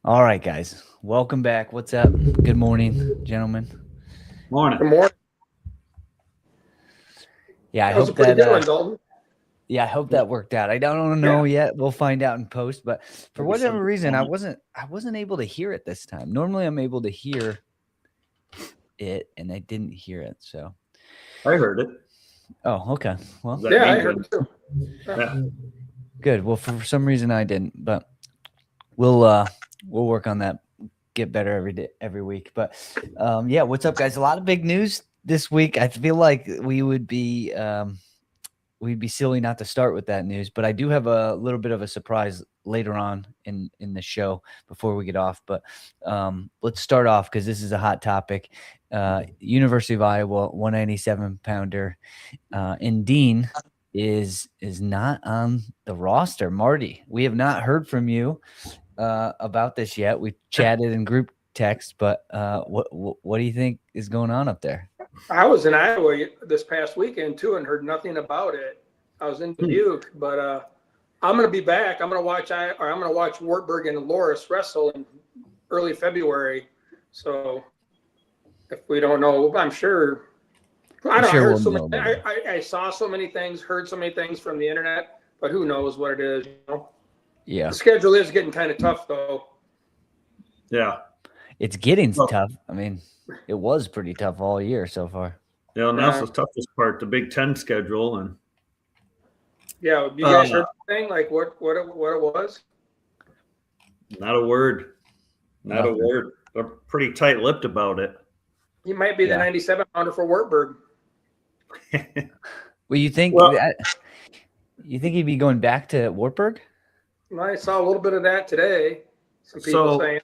All right, guys. Welcome back. What's up? Good morning, gentlemen. Morning. Good morning. Yeah, I That was a hope pretty that good one, Dalton. I hope that worked out. I don't Yeah. know yet. We'll find out in post, but for Maybe whatever something reason, on I it. wasn't able to hear it this time. Normally I'm able to hear it and I didn't hear it. So, I heard it. oh, okay. Well, Is that Yeah, me? I heard it too. Yeah. good. Well, for some reason I didn't, but we'll work on that. Get better every day, every week. But yeah, what's up, guys? A lot of big news this week. I feel like we'd be silly not to start with that news, but I do have a little bit of a surprise later on in the show before we get off. But let's start off because this is a hot topic. University of Iowa 197 pounder and Dean is not on the roster. Marty, we have not heard from you about this yet. We chatted in group text, but what do you think is going on up there? I was in Iowa this past weekend too and heard nothing about it. I was in Dubuque, but I'm going to be back. I'm going to watch Wartburg and Loris wrestle in early February. So if we don't know, I'm sure. I don't. I Sure heard we'll so know many. later. I saw so many things, heard so many things from the internet, but who knows what it is? Yeah, The schedule is getting kind of tough though. Yeah. it's getting Well, tough. I mean, it was pretty tough all year so far. and that's the toughest part, the Big Ten schedule. And Yeah, you guys heard anything like what it was? not a word. Not Nothing. a word. They're pretty tight-lipped about it. He might be the Yeah. 97 pounder for Wartburg. Well, you think Well- that you think he'd be going back to Wartburg? I saw a little bit of that today. Some people So- saying,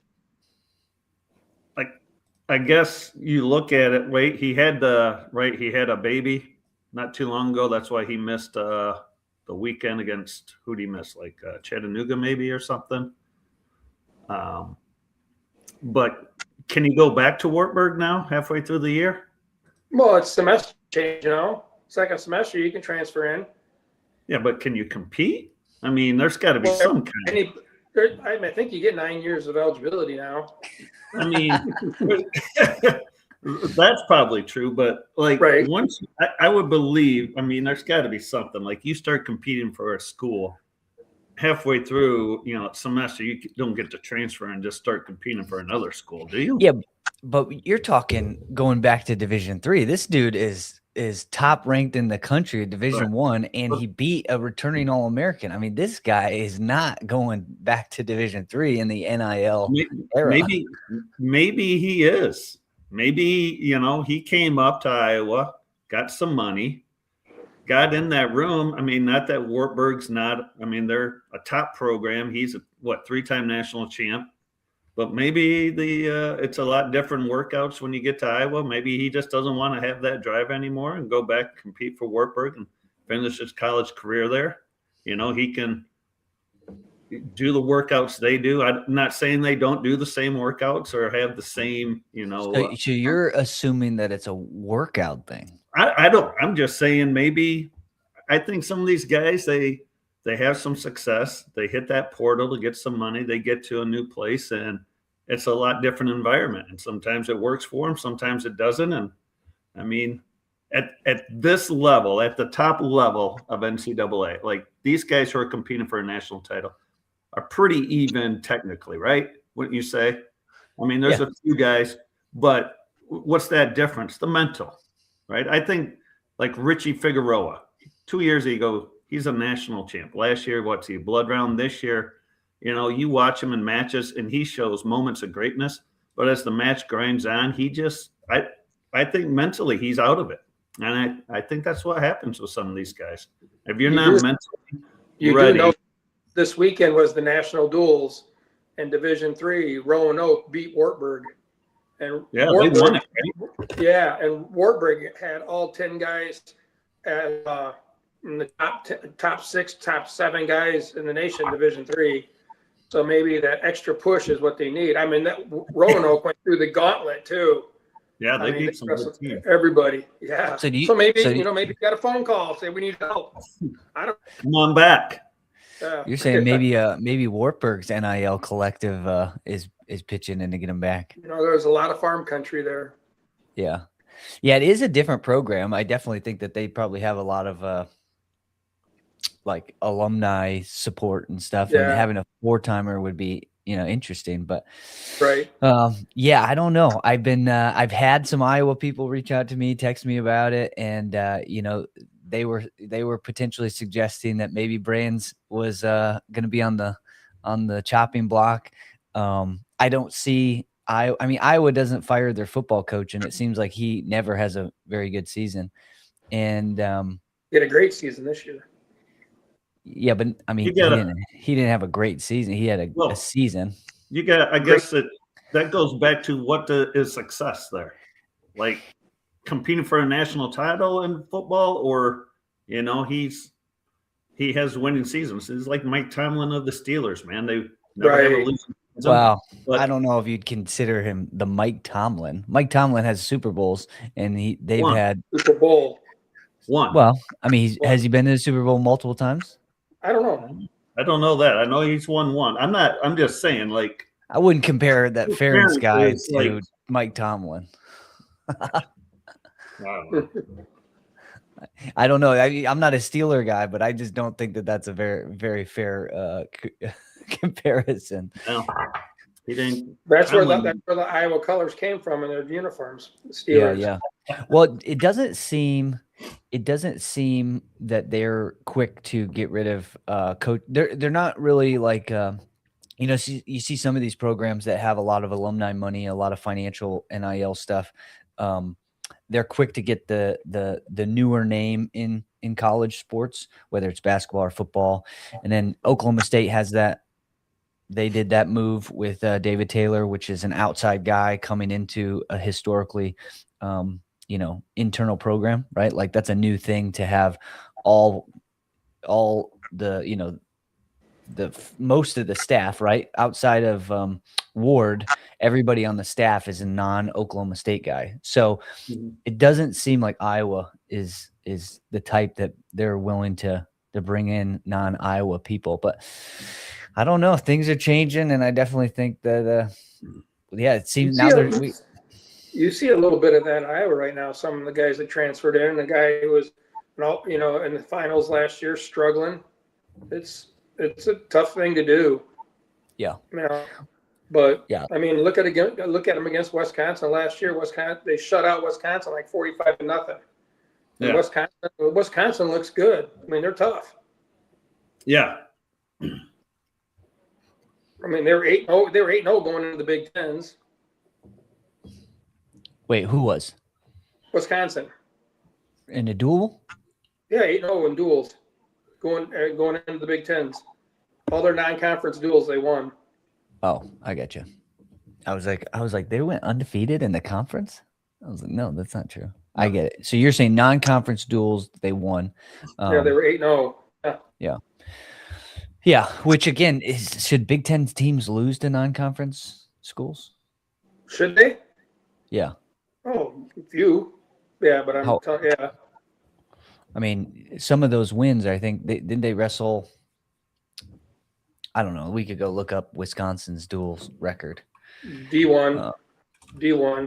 I guess you look at it. Wait, he had a baby not too long ago. That's why he missed the weekend against who'd he miss? Like Chattanooga maybe or something. But can he go back to Wartburg now halfway through the year? well, it's semester change, Second semester, you can transfer in. Yeah, but can you compete? I mean, there's got to be some kind. I think you get 9 years of eligibility now. I mean, that's probably true, but like Right. once I would believe, I mean, there's got to be something like you start competing for a school halfway through, semester, you don't get to transfer and just start competing for another school, do you? Yeah, but you're talking going back to Division III. This dude is top ranked in the country, Division I, and he beat a returning All-American. I mean, this guy is not going back to Division III in the NIL era. Maybe he is. Maybe, he came up to Iowa, got some money, got in that room. I mean, not that Wartburg's not, I mean, they're a top program. He's a 3-time national champ. But maybe it's a lot different workouts when you get to Iowa. Maybe he just doesn't want to have that drive anymore and go back and compete for Wartburg and finish his college career there. He can do the workouts they do. I'm not saying they don't do the same workouts or have the same, So you're assuming that it's a workout thing. I don't. I'm just saying maybe I think some of these guys, they have some success. They hit that portal to get some money. They get to a new place, and it's a lot different environment. And sometimes it works for them, sometimes it doesn't. And I mean, at this level, at the top level of NCAA, like these guys who are competing for a national title are pretty even technically, right? Wouldn't you say? I mean, there's a few guys, but what's that difference? The mental, right? I think like Richie Figueroa, 2 years ago, he's a national champ. Last year, what's he? Blood round. This year, you watch him in matches and he shows moments of greatness. But as the match grinds on, I think mentally he's out of it. And I think that's what happens with some of these guys. If you're not mentally ready. Do know this weekend was the national duels in Division III. Roanoke beat Wartburg. And they won it. Right? Yeah, and Wartburg had all 10 guys as in the top 6, top 7 guys in the nation, Division III. So maybe that extra push is what they need. I mean, that Roanoke went through the gauntlet too. Yeah, they beat some good teams. Everybody. Yeah. So maybe you got a phone call, say we need help. I don't. Come on back. Yeah. You're saying maybe Wartburg's NIL collective is pitching in to get him back. There's a lot of farm country there. Yeah. Yeah, it is a different program. I definitely think that they probably have a lot of like alumni support and stuff, and having a 4-timer would be, interesting, but right. Yeah, I don't know. I've had some Iowa people reach out to me, text me about it, and they were potentially suggesting that maybe Brands was going to be on the chopping block. I don't see I mean, Iowa doesn't fire their football coach, and it seems like he never has a very good season. And he had a great season this year. Yeah, but I mean, he didn't have a great season. He had a season. I guess that goes back to what is success there, like competing for a national title in football, or he has winning seasons. He's like Mike Tomlin of the Steelers, man. They never have a losing season. Wow, I don't know if you'd consider him the Mike Tomlin. Mike Tomlin has Super Bowls, and they've had Super Bowl one. Well, I mean, has he been to the Super Bowl multiple times? I don't know. I don't know that. I know he's won one. I'm just saying, like, I wouldn't compare that Ferentz guy to Mike Tomlin. I don't know. I'm not a Steeler guy, but I just don't think that that's a very, very fair comparison. No, he didn't. That's where the Iowa colors came from in their uniforms. Steelers. Yeah. Well, it doesn't seem that they're quick to get rid of coach. They're not really like you see some of these programs that have a lot of alumni money, a lot of financial NIL stuff. They're quick to get the newer name in college sports, whether it's basketball or football. And then Oklahoma State has that. They did that move with David Taylor, which is an outside guy coming into a historically internal program, right? Like that's a new thing to have all the most of the staff, right? Outside of Ward, everybody on the staff is a non-Oklahoma State guy. So it doesn't seem like Iowa is the type that they're willing to bring in non-Iowa people. But I don't know. Things are changing, and I definitely think that it seems now you see a little bit of that in Iowa right now. Some of the guys that transferred in, the guy who was, in the finals last year, struggling. It's a tough thing to do. Yeah. But yeah. I mean, look at them against Wisconsin last year. They shut out Wisconsin like 45-0. Yeah. Wisconsin looks good. I mean, they're tough. Yeah. I mean, they were 8-0. They were 8-0 going into the Big Tens. Wait, who was? Wisconsin. In a duel? Yeah, 8-0 in duels. Going into the Big Tens. All their non-conference duels they won. Oh, I got you. I was like, they went undefeated in the conference? I was like, no, that's not true. I get it. So you're saying non-conference duels they won. Yeah, they were 8-0. Yeah. Yeah, which again should Big Ten teams lose to non-conference schools? Should they? Yeah. Oh, a few. Yeah, but yeah. I mean, some of those wins, I think, didn't they wrestle? I don't know. We could go look up Wisconsin's duels record. D1. Yeah.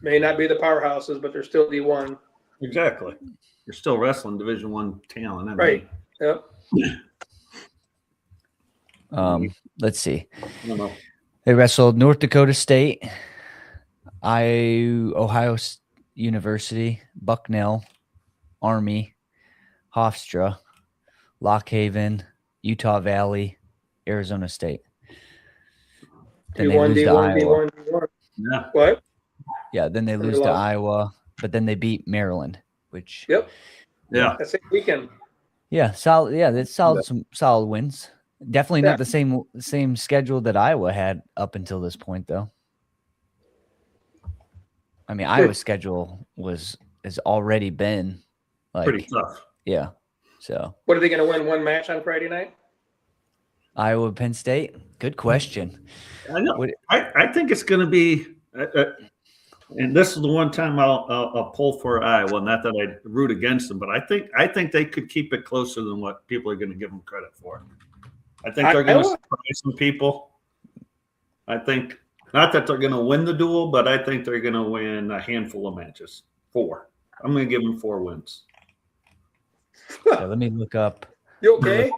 May not be the powerhouses, but they're still D1. Exactly. You're still wrestling Division I talent. Right. Yep. Let's see. They wrestled North Dakota State, Ohio University, Bucknell, Army, Hofstra, Lock Haven, Utah Valley, Arizona State. Then they lose to Iowa. Yeah. What? Yeah, then they lose to Iowa, but then they beat Maryland, which. Yep. Yeah. That's a weekend. Yeah, solid. Yeah, that's solid. Some solid wins. Definitely not the same schedule that Iowa had up until this point, though. I mean, Iowa's schedule has already been like pretty tough. Yeah. So. What are they going to win? One match on Friday night? Iowa, Penn State. Good question. I know. I think it's going to be. And this is the one time I'll pull for Iowa. Not that I root against them, but I think they could keep it closer than what people are going to give them credit for. I think they're going to surprise some people. I think not that they're going to win the duel, but I think they're going to win a handful of matches. 4. I'm going to give them 4 wins. Okay, let me look up. You okay?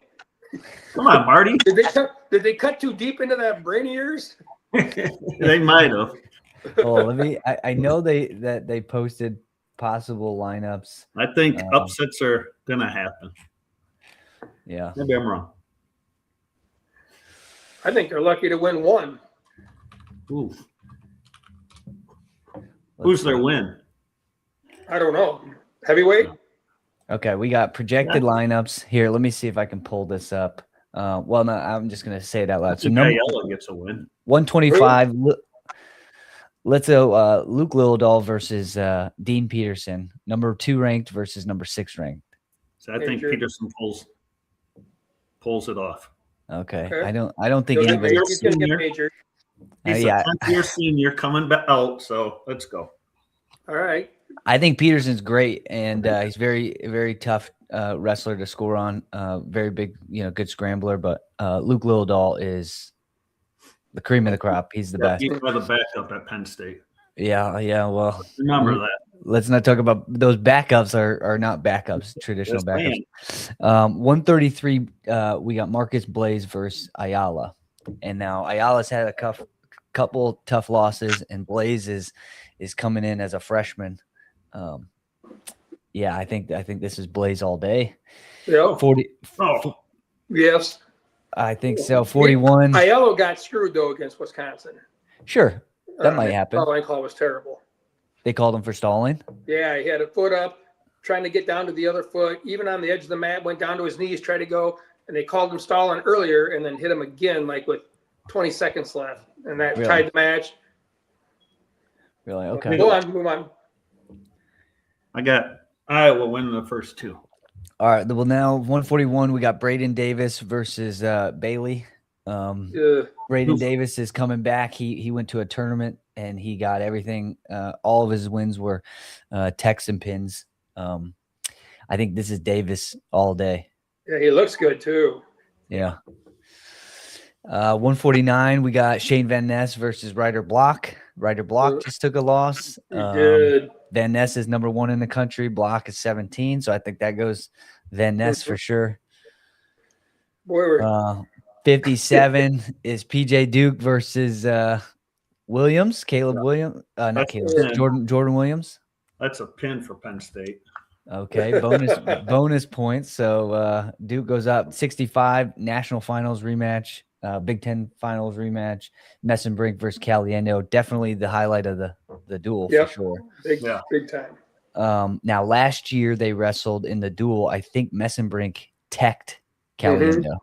Come on, Marty. Did they cut too deep into that brain of yours? They might have. Oh, I know they posted possible lineups. I think upsets are going to happen. Yeah. Maybe I'm wrong. I think they're lucky to win 1. Ooh. Who's their win? I don't know. Heavyweight? Okay, we got projected lineups here. Let me see if I can pull this up. Well, no, I'm just gonna say it out loud. So Yellow gets a win. 125. Let's go. Luke Lillidahl versus Dean Peterson, number 2 ranked versus number 6 ranked. So I think Peterson pulls it off. Okay. I don't think anybody. He's gonna get major. He's a 10th-year senior coming back out. So let's go. All right. I think Peterson's great, and he's very, very tough wrestler to score on. Very big, good scrambler. But Luke Lillidahl is the cream of the crop. He's the best. He's the backup at Penn State. Yeah. Well, remember that. Let's not talk about those backups. Are not backups. Traditional backups. 133. We got Marcus Blaze versus Ayala, and now Ayala's had a couple tough losses, and Blaze is coming in as a freshman. Yeah, I think this is Blaze all day. Yeah. 40. Oh. Yes. I think so. 41. Ayala got screwed though against Wisconsin. Sure, that might happen. The line call was terrible. They called him for stalling. Yeah, he had a foot up, trying to get down to the other foot. Even on the edge of the mat, went down to his knees, tried to go, and they called him stalling earlier, and then hit him again, like with 20 seconds left, and that tied the match. Really? Okay. Move on. I got Iowa winning the first 2. All right. Well, now 141, we got Braden Davis versus Bailey. Braden Davis is coming back. He went to a tournament and he got everything. All of his wins were techs and pins. I think this is Davis all day. Yeah, he looks good too. Yeah. 149, we got Shane Van Ness versus Ryder Block. Ryder Block just took a loss. He did. Van Ness is number 1 in the country. Block is 17, so I think that goes Van Ness for sure. 57 is PJ Duke versus Williams, Caleb Williams. Not Caleb, Jordan Williams. That's a pin for Penn State. Okay, bonus points. So Duke goes up 65. National Finals rematch. Big Ten Finals rematch, Messenbrink versus Caliendo. Definitely the highlight of the duel for sure. Big time. Now, last year they wrestled in the duel. I think Messenbrink teched Caliendo.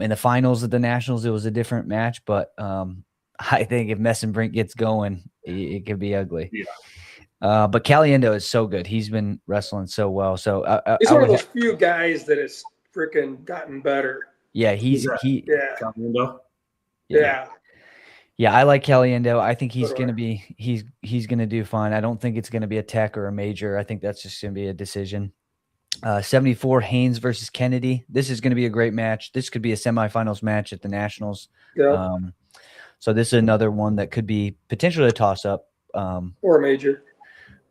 In the finals of the Nationals, it was a different match, but I think if Messenbrink gets going, it could be ugly. Yeah. But Caliendo is so good. He's been wrestling so well. So he's one of those few guys that has freaking gotten better. Yeah, I like Caliendo. I think he's gonna be he's gonna do fine. I don't think it's gonna be a tech or a major. I think that's just gonna be a decision. 74 Haynes versus Kennedy. This is gonna be a great match. This could be a semifinals match at the Nationals. Yeah. So this is another one that could be potentially a toss up. Or a major.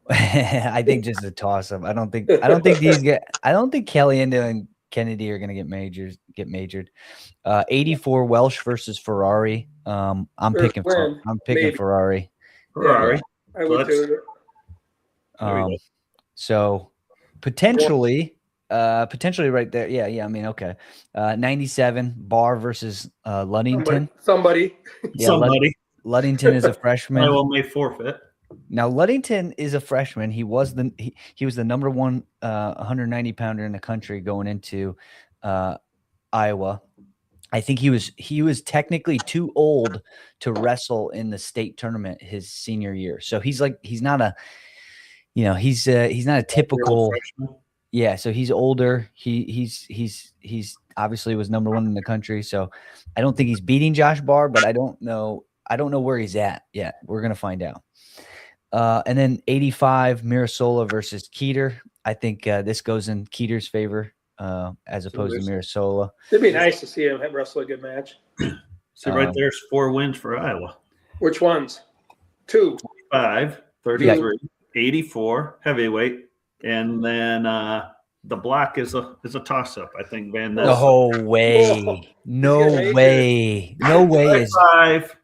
I think just a toss up. I don't think Caliendo and Kennedy are going to get majored. 84 Welsh versus Ferrari. I'm picking Ferrari. Ferrari. I would too. So potentially right there. Yeah. I mean, okay. 97 Barr versus Ludington. Somebody. Ludington is a freshman. I will may forfeit. Now Ludington is a freshman. He was the number 1 190 pounder in the country going into Iowa. I think he was technically too old to wrestle in the state tournament his senior year. So he's not a typical. Yeah, so he's older. He's obviously was number 1 in the country. So I don't think he's beating Josh Barr, but I don't know where he's at yet. We're gonna find out. And then 85 Mirasola versus Keeter. I think this goes in Keeter's favor as opposed to Mirasola. It'd be nice to see him wrestle a good match. See, right there's 4 wins for Iowa. Which ones? 2. 5, 33, 84 heavyweight, and then the block is a toss-up. I think Van Ness. No way. No way. No way is 5,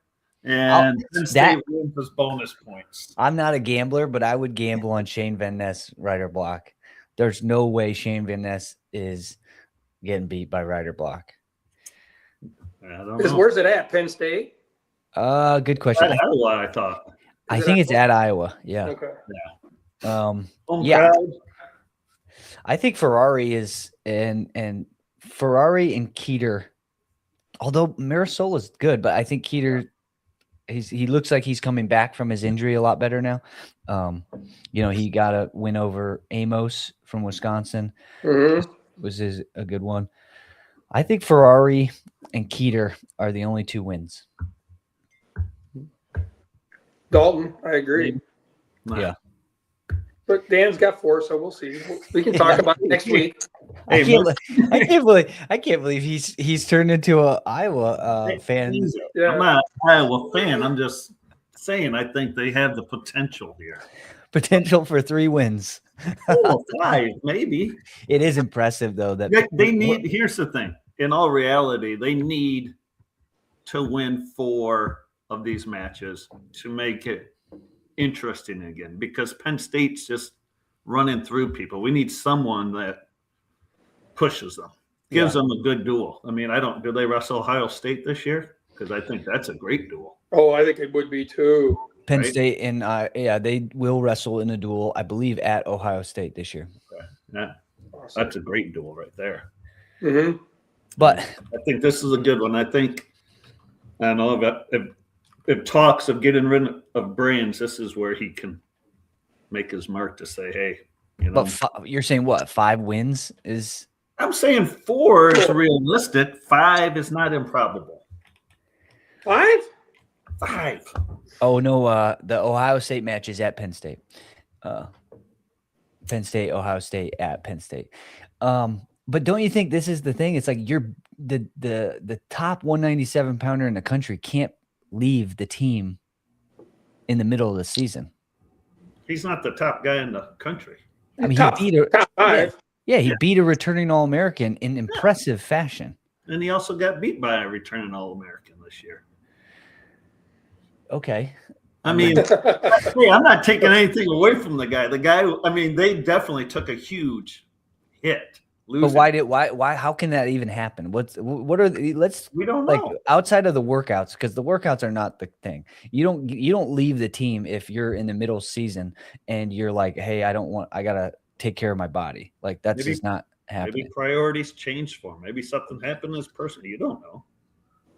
and that wins his bonus points. I'm not a gambler, but I would gamble on Shane Van Ness Ryder block. There's no way Shane Van Ness is getting beat by Ryder block. I don't know. Where's it at? Penn State? Good question. At Iowa, I thought. I think it's at Iowa. Yeah. Okay. Yeah. I think Ferrari is and Ferrari and Keeter, although Mirasola is good, but I think Keeter he looks like he's coming back from his injury a lot better now. He got a win over Amos from Wisconsin. Was a good one. I think Ferrari and Keeter are the only 2 wins. Dalton, I agree. Yeah. But Dan's got 4, so we'll see. We can talk about it next week. I can't believe he's turned into a Iowa fan. Yeah. I'm not an Iowa fan. I'm just saying I think they have the potential here. Potential for 3 wins. 5, maybe. It is impressive though that they need. Here's the thing. In all reality, they need to win 4 of these matches to make it interesting again, because Penn State's just running through people. We need someone that pushes them, gives them a good duel. I mean, do they wrestle Ohio State this year? Because I think that's a great duel. Oh, I think it would be too. Penn State and they will wrestle in a duel, I believe, at Ohio State this year. Okay. Yeah, awesome. That's a great duel right there. Mm-hmm. But I think this is a good one. I don't know if talks of getting rid of Brands, this is where he can make his mark to say, hey, But you're saying what? 5 wins is? I'm saying 4 is realistic. 5 is not improbable. 5? 5. Oh no, the Ohio State match is at Penn State. Penn State, Ohio State at Penn State. But don't you think this is the thing? It's like you're the top 197 pounder in the country can't leave the team in the middle of the season. He's not the top guy in the country. I mean, top 5. He beat a returning All-American in impressive fashion. And he also got beat by a returning All-American this year. Okay. I mean, hey, I'm not taking anything away from the guy. I mean, they definitely took a huge hit. But why how can that even happen? We don't know. Outside of the workouts, because the workouts are not the thing. You don't leave the team if you're in the middle season and you're like, hey, I gotta take care of my body. Like that's just not happening. Maybe priorities changed for him. Maybe something happened to this person. You don't know.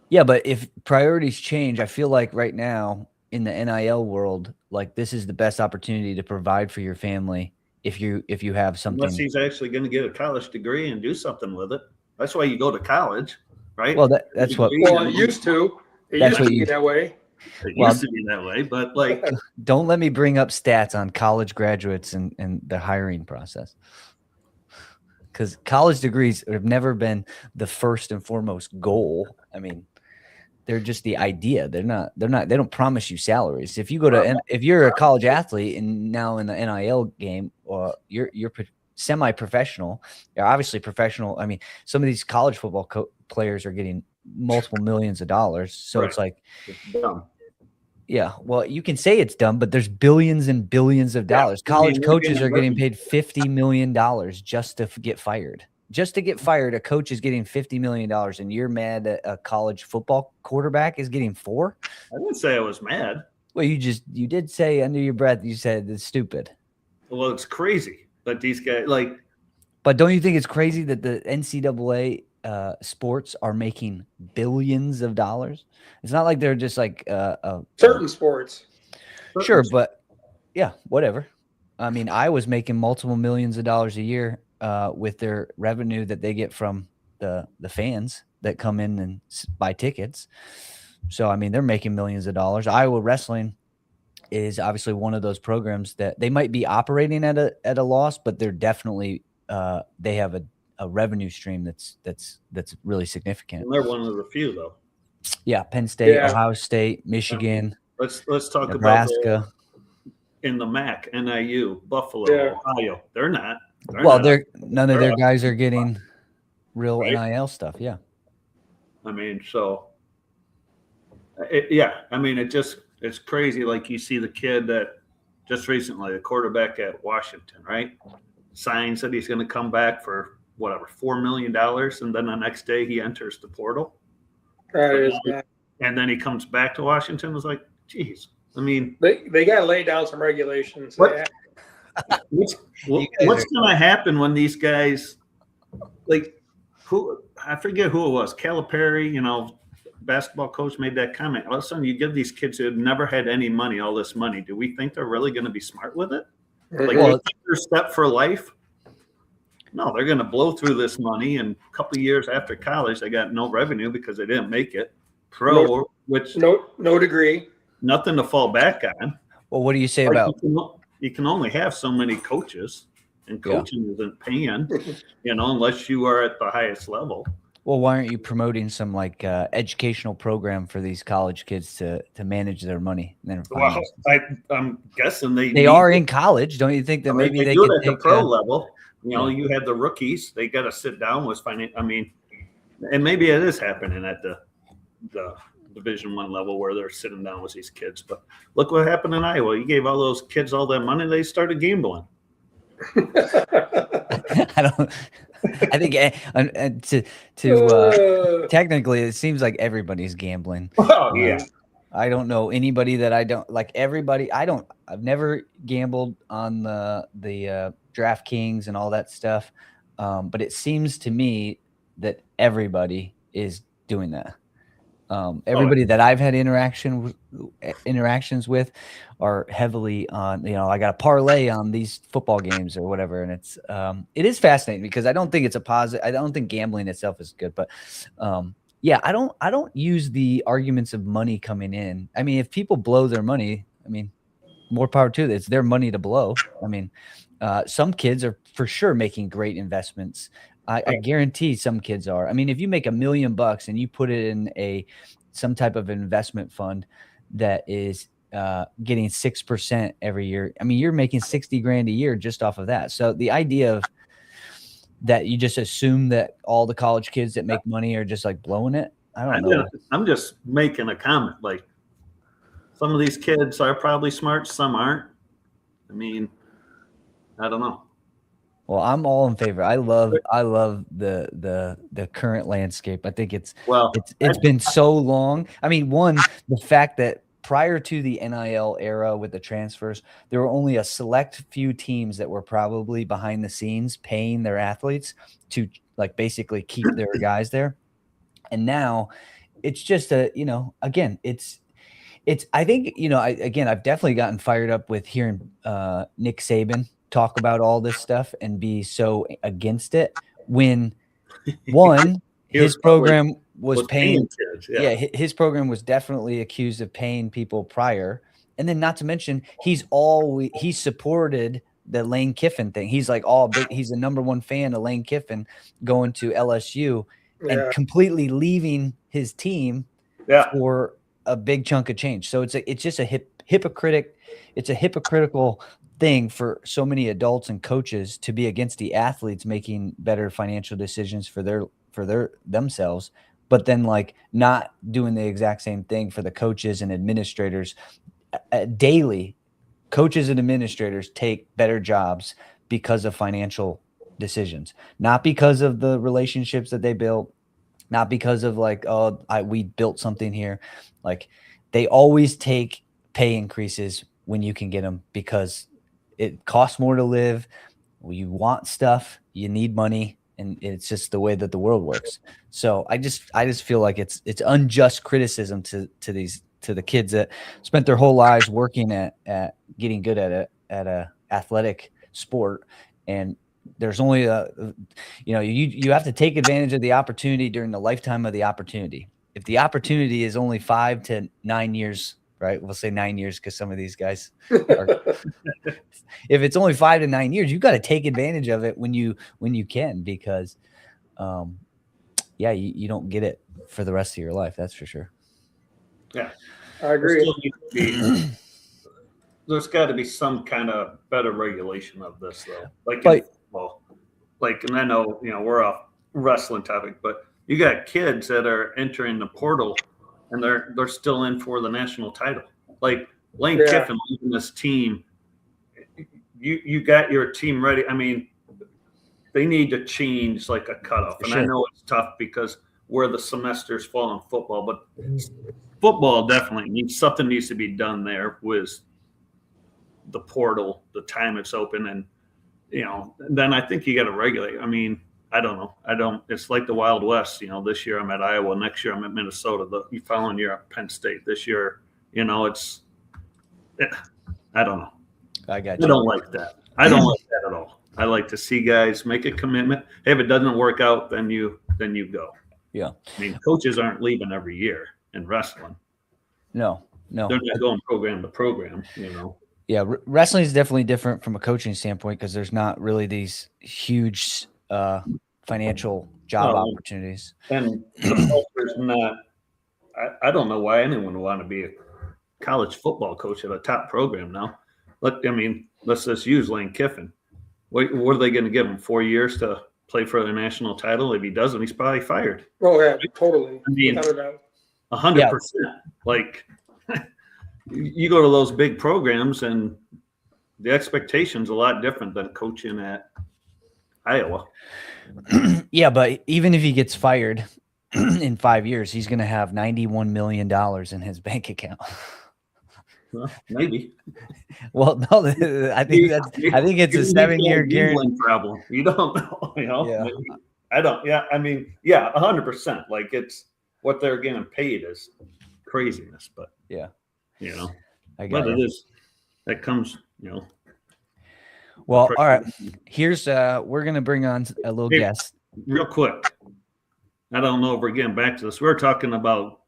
Yeah, but if priorities change, I feel like right now in the NIL world, like this is the best opportunity to provide for your family. If you have something, unless he's actually going to get a college degree and do something with it, that's why you go to college, right? Well, that's what. Well, it used to. It used to be that way. It used to be that way, but like, don't let me bring up stats on college graduates and the hiring process, because college degrees have never been the first and foremost goal. I mean, they're just the idea. They don't promise you salaries. If you go to, if you're a college athlete and now in the NIL game, you're semi-professional. You're obviously professional. I mean, some of these college football players are getting multiple millions of dollars. So it's like, it's dumb. Yeah. Well, you can say it's dumb, but there's billions and billions of dollars. College coaches are getting paid $50 million just to get fired. Just to get fired, a coach is getting $50 million, and you're mad that a college football quarterback is getting 4? I didn't say I was mad. Well, you did say under your breath, you said it's stupid. Well, it's crazy that these guys But don't you think it's crazy that the NCAA sports are making billions of dollars? It's not like they're just like certain sports. Sure, but yeah, whatever. I mean, I was making multiple millions of dollars a year with their revenue that they get from the fans that come in and buy tickets. So, I mean, they're making millions of dollars. Iowa wrestling is obviously one of those programs that they might be operating at a loss, but they're definitely they have a revenue stream that's really significant. And they're one of the few, though. Yeah, Penn State, Yeah. Ohio State, Michigan, Let's talk Nebraska. about in the MAC, NIU, Buffalo, Yeah. Ohio. They're not. None of their guys are getting real Right? NIL stuff. Yeah. I mean, so it's crazy. Like you see the kid that just recently, the quarterback at Washington, right? Signs that he's going to come back for whatever, $4 million. And then the next day he enters the portal. That is bad. And then he comes back to Washington. It's like, geez, I mean, They got to lay down some regulations. What? what's going to happen when these guys, like, I forget who it was, Calipari, basketball coach made that comment. All of a sudden, you give these kids who have never had any money all this money. Do we think they're really going to be smart with it? Like, Well, you think they're set for life? No, they're going to blow through this money, and a couple of years after college, they got no revenue because they didn't make it. Pro, which no degree, nothing to fall back on. Well, what do you say about? You can only have so many coaches, and coaching isn't paying, unless you are at the highest level. Well, why aren't you promoting some like educational program for these college kids to manage their money? And Well, I'm guessing they are in college. Don't you think that maybe they do could it at the pro level? You have the rookies. They got to sit down with finance. I mean, and maybe it is happening at the Division I level where they're sitting down with these kids. But look what happened in Iowa. You gave all those kids all that money. They started gambling. I think technically it seems like everybody's gambling. Oh yeah. I don't know anybody that I don't like. Everybody, I've never gambled on the DraftKings and all that stuff, but it seems to me that everybody is doing that. Everybody that I've had interactions with are heavily on, I got a parlay on these football games or whatever. And it is fascinating because I don't think it's a positive. I don't think gambling itself is good, but I don't use the arguments of money coming in. I mean, if people blow their money, I mean, more power to it. It's their money to blow. I mean, some kids are for sure making great investments. I guarantee some kids are. I mean, if you make $1 million and you put it in some type of investment fund that is getting 6% every year, I mean, you're making $60,000 a year just off of that. So the idea of that, you just assume that all the college kids that make money are just like blowing it. I don't know. I'm just making a comment. Like, some of these kids are probably smart, some aren't. I mean, I don't know. Well, I'm all in favor. I love the current landscape. I think it's been so long. I mean, the fact that prior to the NIL era with the transfers, there were only a select few teams that were probably behind the scenes paying their athletes to like basically keep their guys there. And now it's just again, I think, I've definitely gotten fired up with hearing Nick Saban talk about all this stuff and be so against it when his program was paying kids, his program was definitely accused of paying people prior, and then not to mention he supported the Lane Kiffin thing. He's like he's the number one fan of Lane Kiffin going to LSU and completely leaving his team for a big chunk of change. So it's just a hypocritical thing for so many adults and coaches to be against the athletes making better financial decisions for themselves, but then like not doing the exact same thing for the coaches and administrators. Daily, coaches and administrators take better jobs because of financial decisions, not because of the relationships that they built, not because of like, we built something here. Like, they always take pay increases when you can get them because it costs more to live. You want stuff, you need money, and it's just the way that the world works. So I just feel like it's unjust criticism to the kids that spent their whole lives working at getting good at a athletic sport, and there's only you have to take advantage of the opportunity during the lifetime of the opportunity. If the opportunity is only 5 to 9 years right? We'll say 9 years because some of these guys are, if it's only 5 to 9 years, you got to take advantage of it when you can, because you don't get it for the rest of your life. That's for sure. Yeah, I agree. There's got to be some kind of better regulation of this, though. Like in football, and I know we're off wrestling topic, but you got kids that are entering the portal and they're still in for the national title. Like Lane Kiffin leading this team. You got your team ready. I mean, they need to change like a cutoff. And I know it's tough because where the semesters fall in football, but football definitely needs to be done there with the portal, the time it's open, and then I think you got to regulate. I mean, I don't know. It's like the Wild West. This year I'm at Iowa, next year I'm at Minnesota, the following year at Penn State. This year, I don't know. I got you. I don't like that. I don't like that at all. I like to see guys make a commitment. Hey, if it doesn't work out, then you go. Yeah. I mean, coaches aren't leaving every year in wrestling. No. They're not going program to program, Yeah, wrestling is definitely different from a coaching standpoint because there's not really these huge financial job opportunities. And the culture's not. I don't know why anyone would want to be a college football coach at a top program now. Let's just use Lane Kiffin. What are they going to give him? 4 years to play for the national title? If he doesn't, he's probably fired. Oh yeah, totally. I mean, 100%. Like. You go to those big programs and the expectation's a lot different than coaching at Iowa. Yeah, but even if he gets fired in 5 years, he's going to have $91 million in his bank account. Well, maybe. Well, no, I think it's a 7-year guarantee problem. You don't know, Yeah. I don't. Yeah, I mean, 100%. Like it's what they're getting paid is craziness, but yeah. But it is that comes, Well, all right. Here's we're gonna bring on a little guest. Real quick. I don't know if we're getting back to this. We're talking about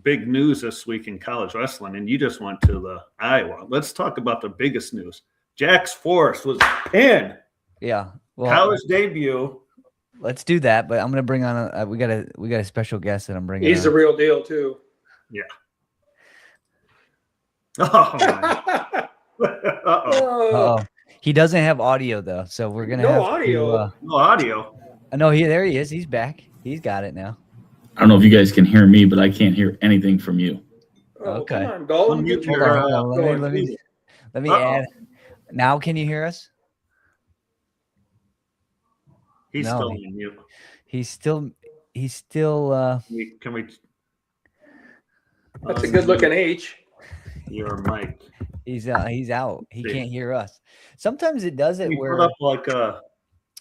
big news this week in college wrestling, and you just went to the Iowa. Let's talk about the biggest news. Jax Forrest was pinned. Yeah. Well, college debut. Let's do that, but I'm gonna bring on we got a special guest that I'm bringing. He's the real deal too. Yeah. Oh, Uh-oh. He doesn't have audio though, so we're gonna have audio. No audio. No, there he is. He's back. He's got it now. I don't know if you guys can hear me, but I can't hear anything from you. Okay. Come on, Dalton. Let me add. Now, can you hear us? He's still on mute. He's still. Can we? That's a good-looking H. Your mic. He's out. He can't hear us. Sometimes it does it where put up like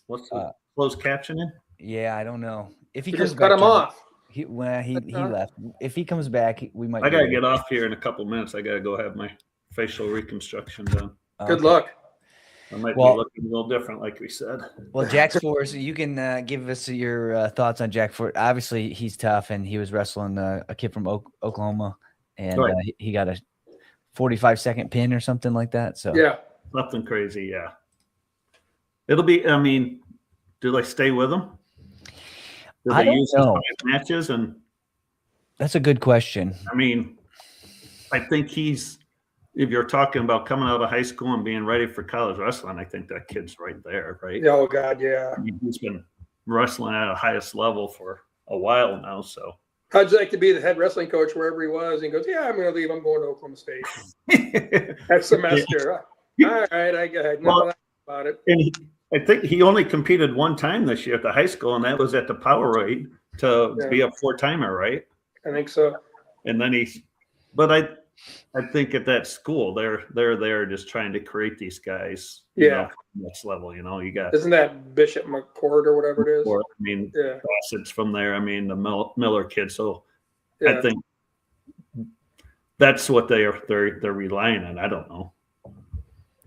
what's the closed captioning? Yeah, I don't know. If he You comes just back, cut him off. He left. If he comes back, we might. I gotta get off here in a couple minutes. I gotta go have my facial reconstruction done. Good luck. I might be looking a little different, like we said. Well, Jax Forrest, you can give us your thoughts on Jack Forrest. Obviously, he's tough, and he was wrestling a kid from Oklahoma, and he got a 45-second pin or something like that. So yeah, nothing crazy. Yeah, it'll be. I mean, do they stay with him? Do they use matches? And that's a good question. I mean, I think he's. If you're talking about coming out of high school and being ready for college wrestling, I think that kid's right there, right? Oh God, yeah. I mean, he's been wrestling at a highest level for a while now. So, how'd you like to be the head wrestling coach wherever he was? And he goes, "Yeah, I'm going to leave. I'm going to Oklahoma State that semester." All right, I got nothing about it. And I think he only competed one time this year at the high school, and that was at the Power Rate to be a 4-timer, right? I think so. And then but I think at that school they're there just trying to create these guys. Next level. You got. Isn't that Bishop McCord or whatever it is? I mean, Bassett's from there. I mean, the Miller kid. So I think that's what they're relying on. I don't know.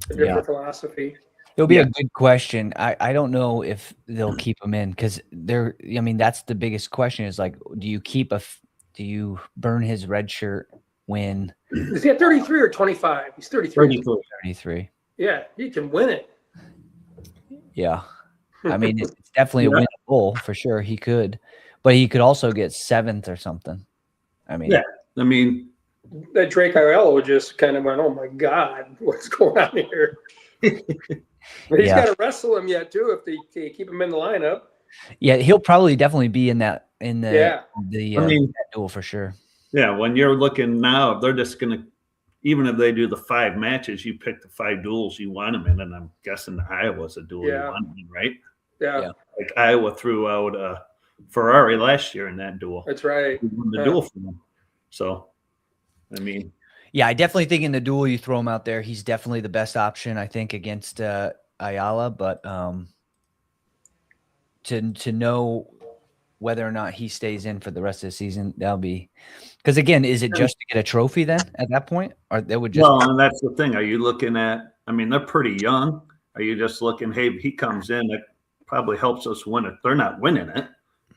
A different philosophy. It'll be a good question. I don't know if they'll keep him in because that's the biggest question is like, do you burn his red shirt win. Is he at 33 or 25? He's 33. 33. Yeah, he can win it. Yeah. I mean, it's definitely a winnable for sure. He could, but he could also get 7th or something. I mean, I mean, that Drake Aiello just kind of went, oh my God, what's going on here? But he's got to wrestle him yet too if they keep him in the lineup. Yeah, he'll probably definitely be in the I mean, duel for sure. Yeah, when you're looking now, they're just gonna, even if they do the 5 matches, you pick the 5 duels you want them in, and I'm guessing Iowa's a duel you want them in, right? Yeah. Like Iowa threw out Ferrari last year in that duel. That's right. We won the duel for them. So, I mean, yeah, I definitely think in the duel you throw him out there, he's definitely the best option, I think, against Ayala. But to know whether or not he stays in for the rest of the season, that'll be because again, is it just to get a trophy then at that point, or they would just? Well, and that's the thing. Are you looking at? I mean, they're pretty young. Are you just looking? Hey, he comes in, it probably helps us win it. They're not winning it.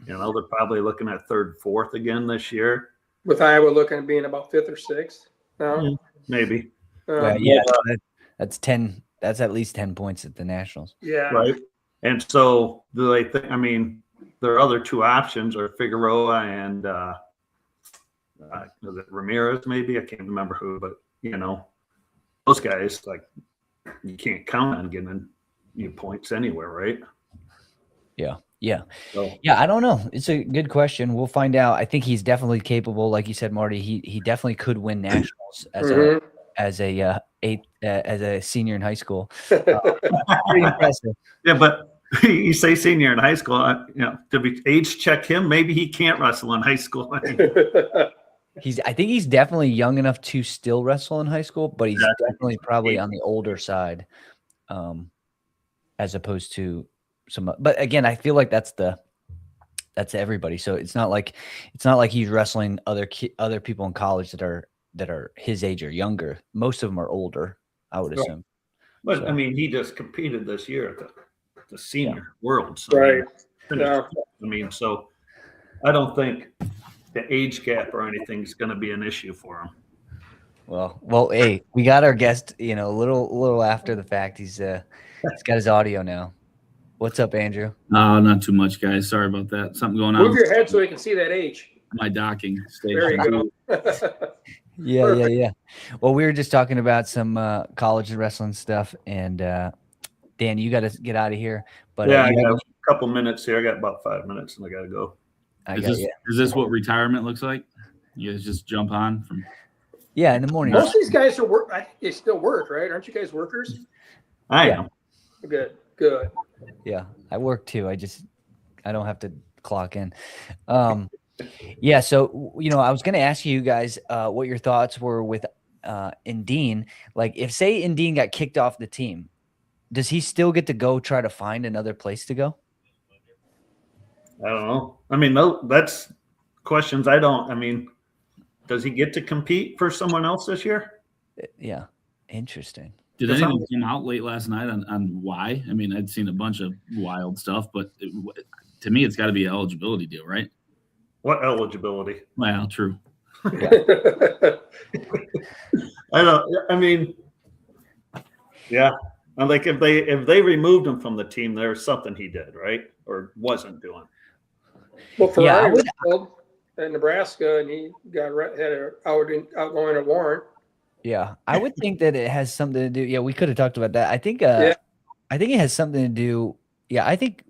You know, they're probably looking at 3rd, 4th again this year. With Iowa looking at being about 5th or 6th. No, Yeah, maybe. That's 10. That's at least 10 points at the Nationals. Yeah. Right. And so do they think? I mean, their other 2 options are Figueroa and was it Ramirez? Maybe I can't remember who, but you know, those guys, like, you can't count on getting you points anywhere, right? Yeah. So, Yeah, I don't know. It's a good question. We'll find out. I think he's definitely capable. Like you said, Marty, he definitely could win nationals as a senior in high school. Pretty impressive. yeah, but you say senior in high school, you know, to be age check him, maybe he can't wrestle in high school. I think he's definitely young enough to still wrestle in high school, but he's definitely probably on the older side, as opposed to some. But again, I feel like that's everybody. So it's not like he's wrestling other people in college that are his age or younger. Most of them are older, I would assume. But So. I mean, he just competed this year at the senior world. So Right. I mean, so I don't think the age gap or anything is going to be an issue for him. Well, hey, we got our guest, you know, a little after the fact. He's got his audio now. What's up, Andrew? Not too much, guys. Sorry about that. Something going on. Move your head so we can see that age. My docking station. There you go. Yeah. Well, we were just talking about some college wrestling stuff, and Dan, you got to get out of here. But yeah, I got a couple minutes here. I got about 5 minutes, and I got to go. Is this what retirement looks like? You guys just jump on from? Yeah, in the morning. Most of these guys are work. I think they still work, right? Aren't you guys workers? I am. Good. Yeah, I work too. I don't have to clock in. Yeah, so you know, I was going to ask you guys what your thoughts were with Indine. Like, if say Indine got kicked off the team, does he still get to go try to find another place to go? I don't know. I mean, that's questions I don't. I mean, does he get to compete for someone else this year? Yeah, interesting. Did anything come out late last night on why? I mean, I'd seen a bunch of wild stuff, but to me, it's got to be an eligibility deal, right? What eligibility? Well, true. Yeah. I don't. I mean, yeah. Like if they removed him from the team, there's something he did, right, or wasn't doing. Well, Ferrari was in Nebraska, and he had an outgoing a warrant. Yeah, I would think that it has something to do. Yeah, we could have talked about that. I think it has something to do. Yeah, I think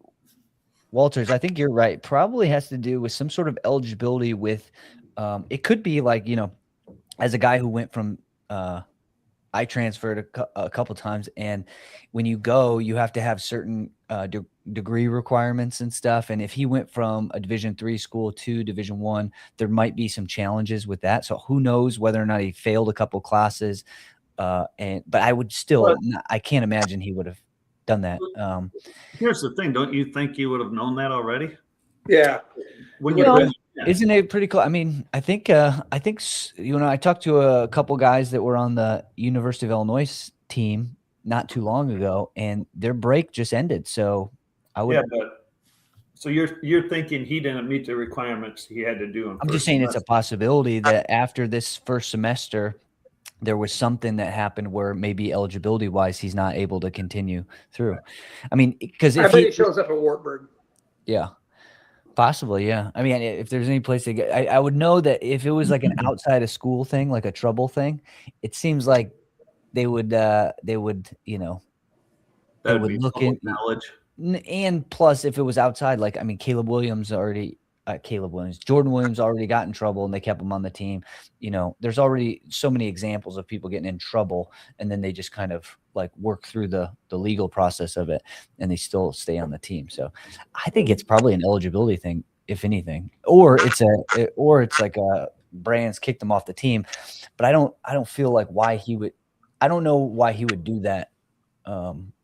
Walters, I think you're right. Probably has to do with some sort of eligibility with. It could be like, you know, as a guy who went from. I transferred a couple times, and when you go, you have to have certain degree requirements and stuff. And if he went from a Division III school to Division I, there might be some challenges with that. So who knows whether or not he failed a couple classes. But I would still, I can't imagine he would have done that. Here's the thing: don't you think you would have known that already? Yeah. When Isn't it pretty cool? I mean, I think you know, I talked to a couple guys that were on the University of Illinois team not too long ago, and their break just ended. So I would. Yeah, but So you're thinking he didn't meet the requirements he had to do. I'm just saying it's a possibility that after this first semester, there was something that happened where maybe eligibility wise, he's not able to continue through. I mean, because I if bet he shows up at Wartburg. yeah, possibly. Yeah. I mean, if there's any place to get, I would know that if it was like an outside of school thing, like a trouble thing, it seems like they would, you know, they That'd would be look public in. knowledge. And plus, if it was outside, like, I mean, Jordan Williams already got in trouble and they kept him on the team. You know, there's already so many examples of people getting in trouble and then they just kind of like work through the legal process of it and they still stay on the team. So I think it's probably an eligibility thing, if anything, or it's like a Brands kicked him off the team. But I don't feel like I don't know why he would do that.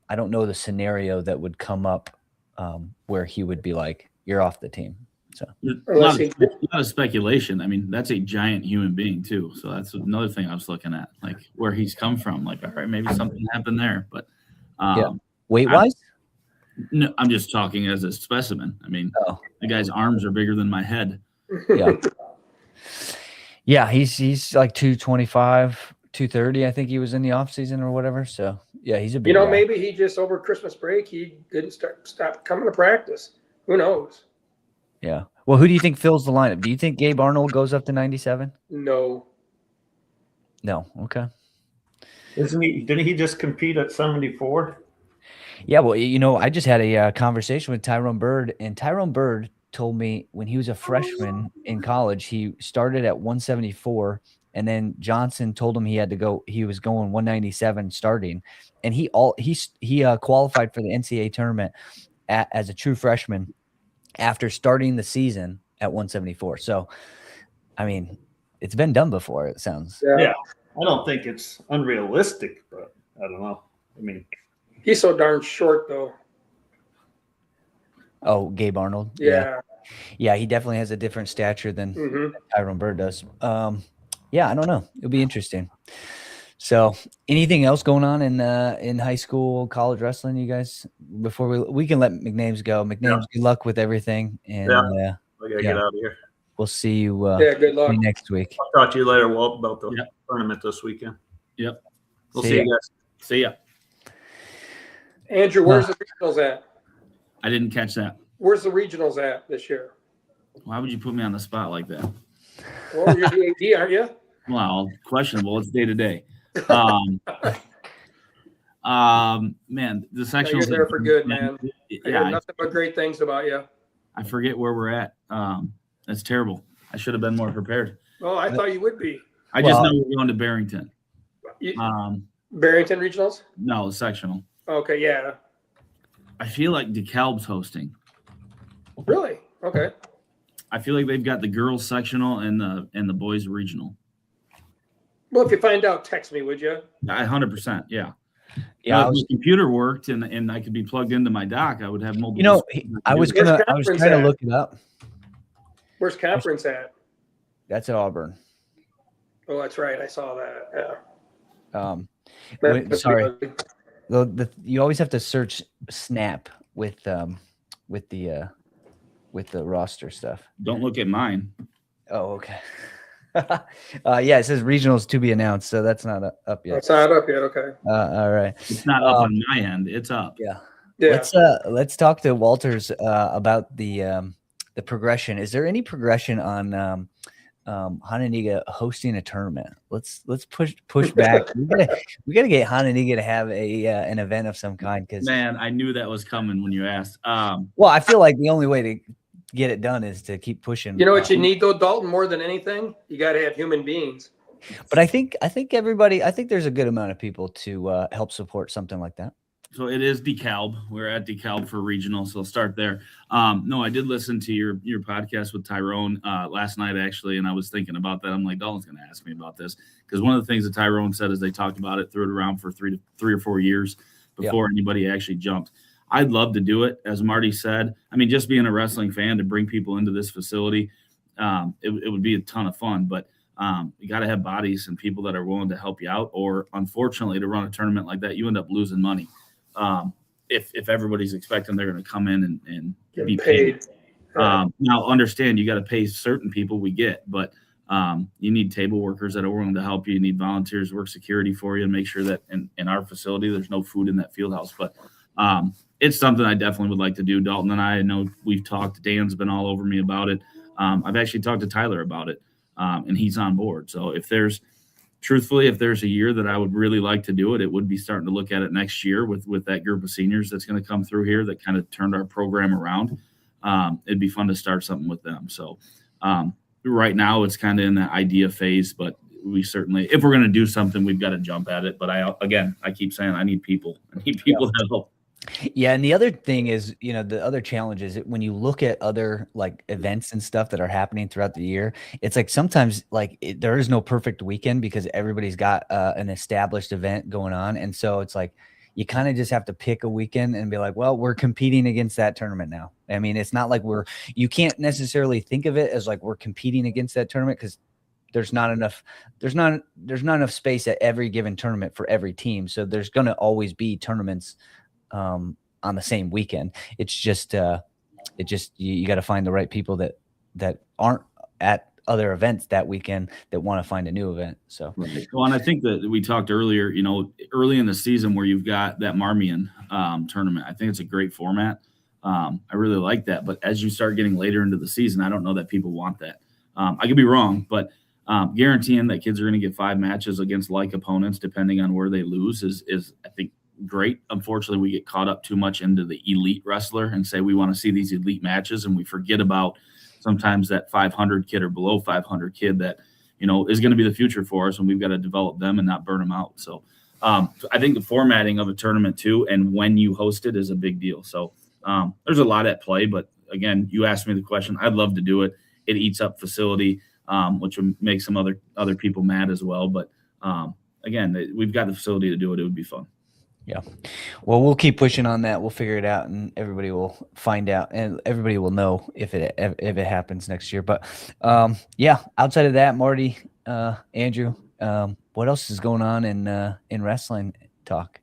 I don't know the scenario that would come up where he would be like, you're off the team. So a lot of speculation. I mean, that's a giant human being too. So that's another thing I was looking at, like where he's come from. Like, all right, maybe something happened there. But weight wise? No, I'm just talking as a specimen. I mean, the guy's arms are bigger than my head. Yeah. Yeah, he's like 225. 230, I think he was in the off season or whatever. So yeah, he's a big guy. Maybe he just over Christmas break he didn't stop coming to practice. Who knows? Yeah. Well, who do you think fills the lineup? Do you think Gabe Arnold goes up to 97? No. Okay. Didn't he just compete at 74? Yeah. Well, I just had a conversation with Tyrone Bird, and Tyrone Bird told me when he was a freshman in college, he started at 174. And then Johnson told him he had to go. He was going 197 starting, and he qualified for the NCAA tournament as a true freshman after starting the season at 174. So, I mean, it's been done before. It sounds. Yeah. I don't think it's unrealistic, but I don't know. I mean, he's so darn short though. Oh, Gabe Arnold. Yeah. Yeah, he definitely has a different stature than Tyrone Bird does. Yeah, I don't know. It'll be interesting. So, anything else going on in high school, college wrestling, you guys? Before we can let McNames go. McNames, good luck with everything, and I gotta get out of here. We'll see you. Good luck next week. I'll talk to you later, Walt, about the tournament this weekend. Yep. We'll see you guys. See ya. Andrew, where's the regionals at? I didn't catch that. Where's the regionals at this year? Why would you put me on the spot like that? Well, you're the AD, aren't you? Well, questionable. It's day to day. Man, the sectionals. You're there for good, man. I Yeah, hear nothing but great things about you. I forget where we're at. That's terrible. I should have been more prepared. Oh, I thought you would be. I just know we're going to Barrington. Barrington regionals? No, sectional. Okay, yeah. I feel like DeKalb's hosting. Really? Okay. I feel like they've got the girls sectional and the boys regional. Well, if you find out, text me, would you? 100%. Yeah. Yeah. If my computer worked and I could be plugged into my dock, I would have mobile. I was trying to look it up. Where's conference at? That's at Auburn. Oh, that's right. I saw that. Yeah. Sorry. You always have to search Snap with the roster stuff. Don't look at mine. Oh, okay. Yeah, it says regionals to be announced, so that's not up yet. It's not up yet. Okay. All right. It's not up on my end. It's up. Yeah. Yeah. Let's talk to Walters about the progression. Is there any progression on Hananiga hosting a tournament? Let's push back. we gotta get Hananiga to have an event of some kind. Because man, I knew that was coming when you asked. Well, I feel like the only way to get it done is to keep pushing. You know what you need though, Dalton, more than anything? You got to have human beings. But I think there's a good amount of people to help support something like that. So it is DeKalb. We're at DeKalb for regional, so I'll start there. No, I did listen to your podcast with Tyrone last night, actually, and I was thinking about that. I'm like, Dalton's going to ask me about this because one of the things that Tyrone said is they talked about it, threw it around for three or 4 years before anybody actually jumped. I'd love to do it, as Marty said. I mean, just being a wrestling fan to bring people into this facility, it would be a ton of fun. But you got to have bodies and people that are willing to help you out. Or unfortunately, to run a tournament like that, you end up losing money. if everybody's expecting they're going to come in and Get be paid. Now, understand you got to pay certain people we get, but you need table workers that are willing to help you. You need volunteers to work security for you and make sure that in our facility there's no food in that field house. But it's something I definitely would like to do. Dalton and I know we've talked. Dan's been all over me about it. I've actually talked to Tyler about it, and he's on board. So if there's a year that I would really like to do it, it would be starting to look at it next year with that group of seniors that's going to come through here that kind of turned our program around. It'd be fun to start something with them. So right now it's kind of in that idea phase, but we certainly, if we're going to do something, we've got to jump at it. But I keep saying I need people. I need people to help. Yeah. And the other thing is, the other challenge is when you look at other like events and stuff that are happening throughout the year, it's like sometimes like there is no perfect weekend because everybody's got an established event going on. And so it's like, you kind of just have to pick a weekend and be like, well, we're competing against that tournament now. I mean, it's not like you can't necessarily think of it as like we're competing against that tournament because there's not enough space at every given tournament for every team. So there's going to always be tournaments on the same weekend. It's just you got to find the right people that aren't at other events that weekend that want to find a new event. So, right. Well, and I think that we talked earlier, early in the season where you've got that Marmion tournament, I think it's a great format. I really like that. But as you start getting later into the season, I don't know that people want that. I could be wrong, but guaranteeing that kids are going to get 5 matches against like opponents, depending on where they lose is I think great. Unfortunately, we get caught up too much into the elite wrestler and say we want to see these elite matches. And we forget about sometimes that 500 kid or below 500 kid that, is going to be the future for us, and we've got to develop them and not burn them out. So I think the formatting of a tournament too, and when you host it is a big deal. So there's a lot at play, but again, you asked me the question. I'd love to do it. It eats up facility, which would make some other people mad as well. But again, we've got the facility to do it. It would be fun. Yeah. Well, we'll keep pushing on that. We'll figure it out and everybody will find out and everybody will know if it happens next year. But yeah, outside of that, Marty, Andrew, what else is going on in wrestling talk?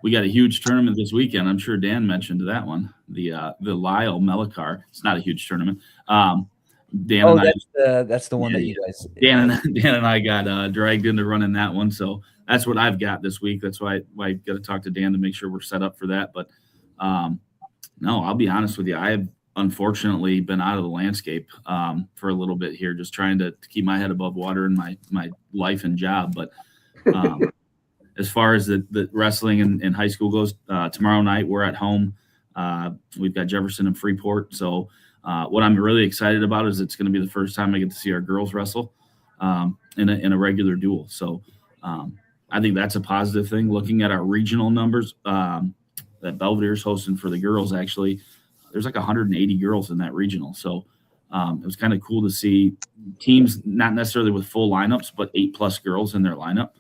We got a huge tournament this weekend. I'm sure Dan mentioned that one, the Lyle Melikar. It's not a huge tournament. Dan that's the one that you guys. Dan and I got dragged into running that one, so that's what I've got this week. That's why I got to talk to Dan to make sure we're set up for that. But no, I'll be honest with you. I have unfortunately been out of the landscape for a little bit here, just trying to keep my head above water in my life and job. But as far as the wrestling in high school goes, tomorrow night we're at home. We've got Jefferson and Freeport. So what I'm really excited about is it's going to be the first time I get to see our girls wrestle in a regular duel. So I think that's a positive thing. Looking at our regional numbers that Belvedere's hosting for the girls, actually, there's like 180 girls in that regional. So it was kind of cool to see teams not necessarily with full lineups, but 8+ girls in their lineup.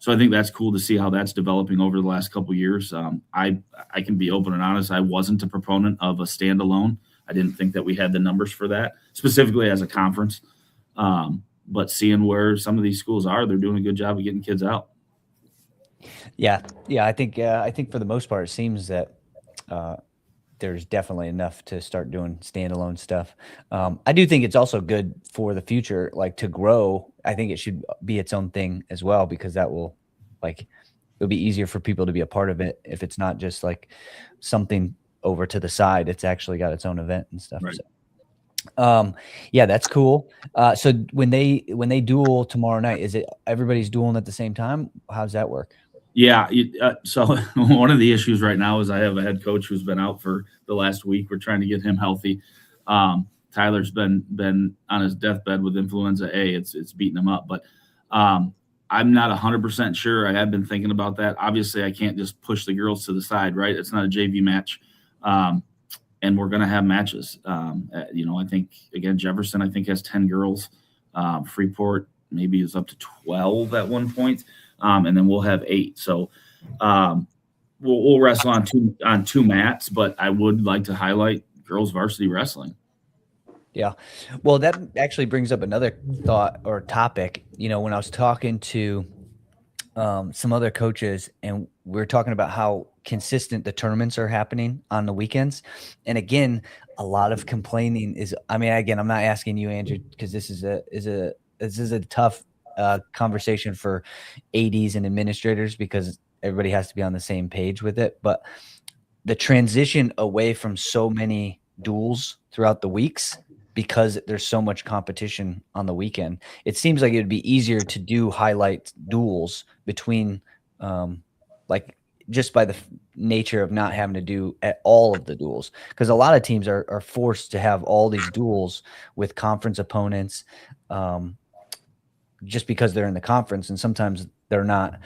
So I think that's cool to see how that's developing over the last couple of years. I can be open and honest. I wasn't a proponent of a standalone. I didn't think that we had the numbers for that, specifically as a conference. But seeing where some of these schools are, they're doing a good job of getting kids out. Yeah. I think for the most part, it seems that there's definitely enough to start doing standalone stuff. I do think it's also good for the future, like to grow. I think it should be its own thing as well, because that will it'll be easier for people to be a part of it if it's not just like something over to the side. It's actually got its own event and stuff. Right. So, yeah, that's cool. So when they duel tomorrow night, is it everybody's dueling at the same time? How's that work? Yeah. So one of the issues right now is I have a head coach who's been out for the last week. We're trying to get him healthy. Tyler's been on his deathbed with influenza A. It's beating him up, but I'm not 100% sure. I have been thinking about that. Obviously, I can't just push the girls to the side, right? It's not a JV match. And we're going to have matches. I think, again, Jefferson, I think, has 10 girls. Freeport maybe is up to 12 at one point. And then we'll have 8. So we'll wrestle on two mats, but I would like to highlight girls varsity wrestling. Yeah. Well, that actually brings up another thought or topic. When I was talking to some other coaches, and we're talking about how consistent the tournaments are happening on the weekends. And again, a lot of complaining is, I mean, again, I'm not asking you, Andrew, because this is a tough conversation for ADs and administrators because everybody has to be on the same page with it. But the transition away from so many duels throughout the weeks, because there's so much competition on the weekend, it seems like it would be easier to do highlight duels between, like, just by the nature of not having to do at all of the duels, because a lot of teams are forced to have all these duels with conference opponents, just because they're in the conference, and sometimes they're not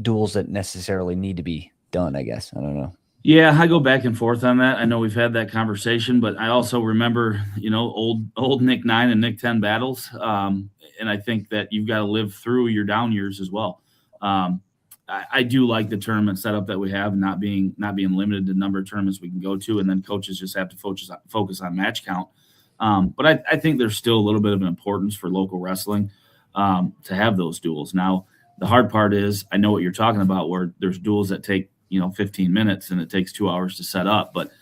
duels that necessarily need to be done, I guess. I don't know. Yeah, I go back and forth on that. I know we've had that conversation, but I also remember, old Nick 9 and Nick 10 battles. And I think that you've got to live through your down years as well. I do like the tournament setup that we have, not being limited to the number of tournaments we can go to, and then coaches just have to focus on match count. But I think there's still a little bit of an importance for local wrestling to have those duels. Now, the hard part is, I know what you're talking about, where there's duels that take 15 minutes and it takes 2 hours to set up. But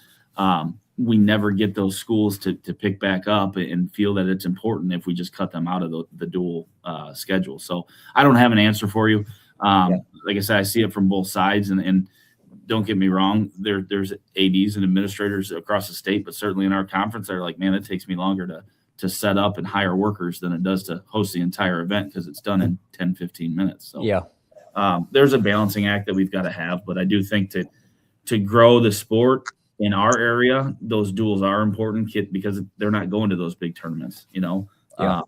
we never get those schools to pick back up and feel that it's important if we just cut them out of the dual schedule. So I don't have an answer for you. Like I said, I see it from both sides. And don't get me wrong, there's ADs and administrators across the state, but certainly in our conference, they're like, man, it takes me longer to set up and hire workers than it does to host the entire event because it's done in 10, 15 minutes. So yeah. There's a balancing act that we've got to have, but I do think to grow the sport in our area, those duels are important because they're not going to those big tournaments. We're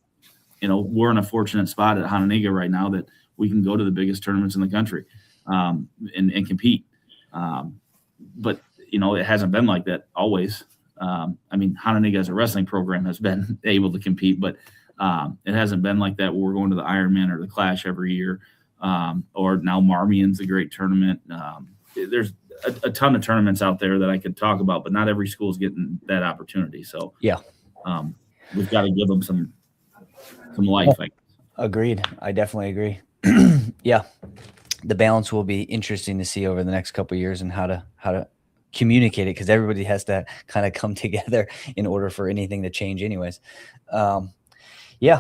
in a fortunate spot at Hononegah right now that we can go to the biggest tournaments in the country and compete. But it hasn't been like that always. Hononegah as a wrestling program has been able to compete, but it hasn't been like that where we're going to the Ironman or the Clash every year. Or now Marmion's a great tournament. There's a ton of tournaments out there that I could talk about, but not every school is getting that opportunity. So we've got to give them some life. Agreed. I definitely agree. Yeah. The balance will be interesting to see over the next couple of years and how to communicate it, because everybody has to kind of come together in order for anything to change anyways.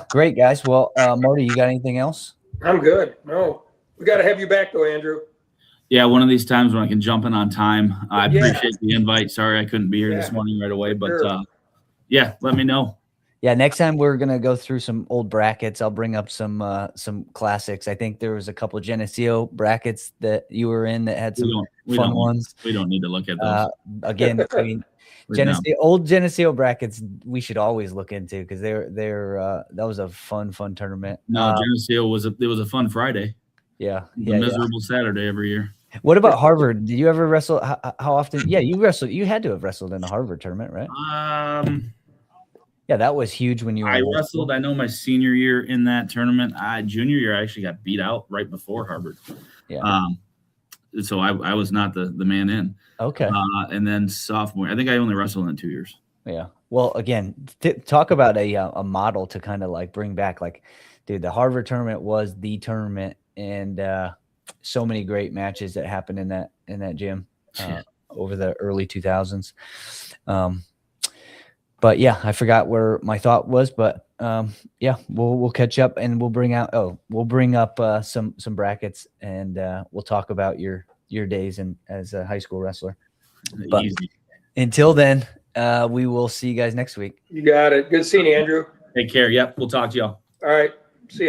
Great, guys. Well, Marty, you got anything else? I'm good. No, we got to have you back though, Andrew. Yeah, one of these times when I can jump in on time. I appreciate the invite. Sorry I couldn't be here this morning right away, but let me know. Yeah, next time we're gonna go through some old brackets. I'll bring up some classics. I think there was a couple of Geneseo brackets that you were in that had some fun ones. We don't need to look at those. Again, I mean, old Geneseo brackets we should always look into, because they're that was a fun tournament. No, Geneseo was a fun Friday. Yeah, miserable Saturday every year. What about Harvard? Did you ever wrestle? How often? Yeah, you wrestled. You had to have wrestled in the Harvard tournament, right? Yeah, that was huge when you were. I wrestled. I know my senior year in that tournament. Junior year, I actually got beat out right before Harvard. Yeah. So I was not the man in. Okay. And then sophomore, I think I only wrestled in 2 years. Yeah. Well, again, talk about a model to kind of like bring back. Like, dude, the Harvard tournament was the tournament, and so many great matches that happened in that gym over the early 2000s. But yeah, I forgot where my thought was, but we'll catch up, and we'll bring up some brackets, and we'll talk about your days as a high school wrestler. But easy. Until then, we will see you guys next week. You got it. Good seeing you, Andrew. Take care. Yep. We'll talk to y'all. All right. See ya.